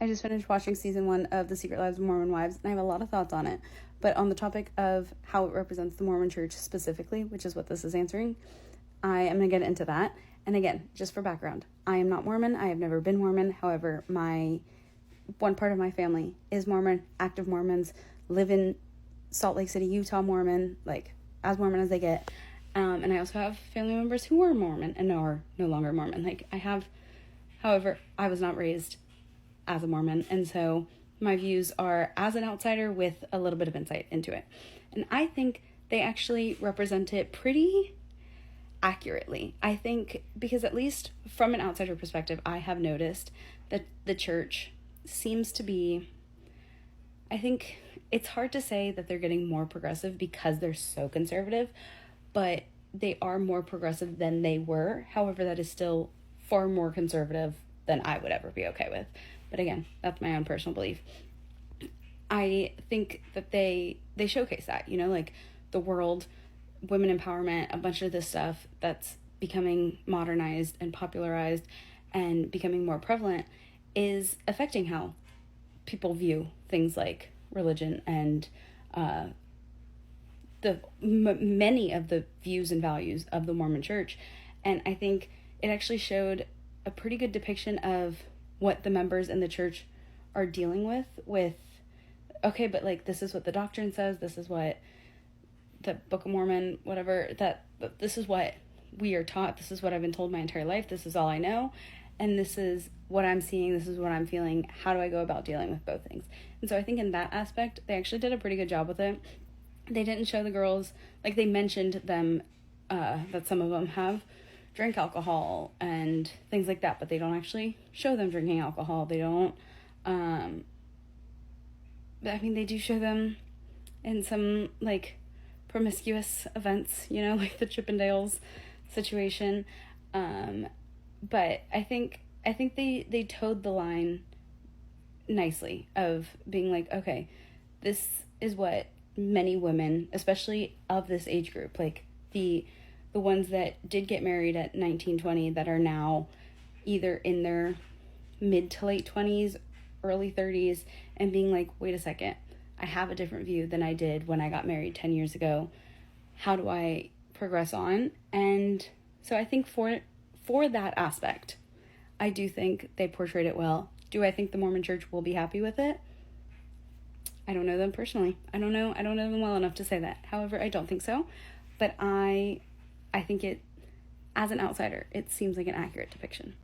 I just finished watching season 1 of The Secret Lives of Mormon Wives, and I have a lot of thoughts on it. But on the topic of how it represents the Mormon Church specifically, which is what this is answering, I am going to get into that. And again, just for background, I am not Mormon. I have never been Mormon. However, one part of my family is Mormon, active Mormons, live in Salt Lake City, Utah, Mormon, like as Mormon as they get. And I also have family members who were Mormon and are no longer Mormon. However, I was not raised as a Mormon, and so my views are as an outsider with a little bit of insight into it. And I think they actually represent it pretty accurately. I think because, at least from an outsider perspective, I have noticed that the church seems to be, I think it's hard to say that they're getting more progressive because they're so conservative, but they are more progressive than they were. However, that is still far more conservative than I would ever be okay with. But again, that's my own personal belief. I think that they showcase that, like the world, women empowerment, a bunch of this stuff that's becoming modernized and popularized and becoming more prevalent is affecting how people view things like religion and many of the views and values of the Mormon Church. And I think it actually showed a pretty good depiction of what the members in the church are dealing with, okay, but like, this is what the doctrine says, this is what the Book of Mormon, whatever, this is what we are taught, this is what I've been told my entire life, this is all I know, and this is what I'm seeing, this is what I'm feeling, how do I go about dealing with both things? And so I think in that aspect, they actually did a pretty good job with it. They didn't show the girls, like they mentioned them, that some of them have drink alcohol and things like that, but they don't actually show them drinking alcohol. They don't, they do show them in some, like, promiscuous events, like the Chippendales situation, but I think they towed the line nicely of being like, okay, this is what many women, especially of this age group, like the ones that did get married at 19, 20, that are now either in their mid to late 20s, early 30s, and being like, wait a second, I have a different view than I did when I got married 10 years ago. How do I progress on? And so I think for that aspect, I do think they portrayed it well. Do I think the Mormon Church will be happy with it? I don't know them personally. I don't know them well enough to say that. However, I don't think so. But I think it, as an outsider, it seems like an accurate depiction.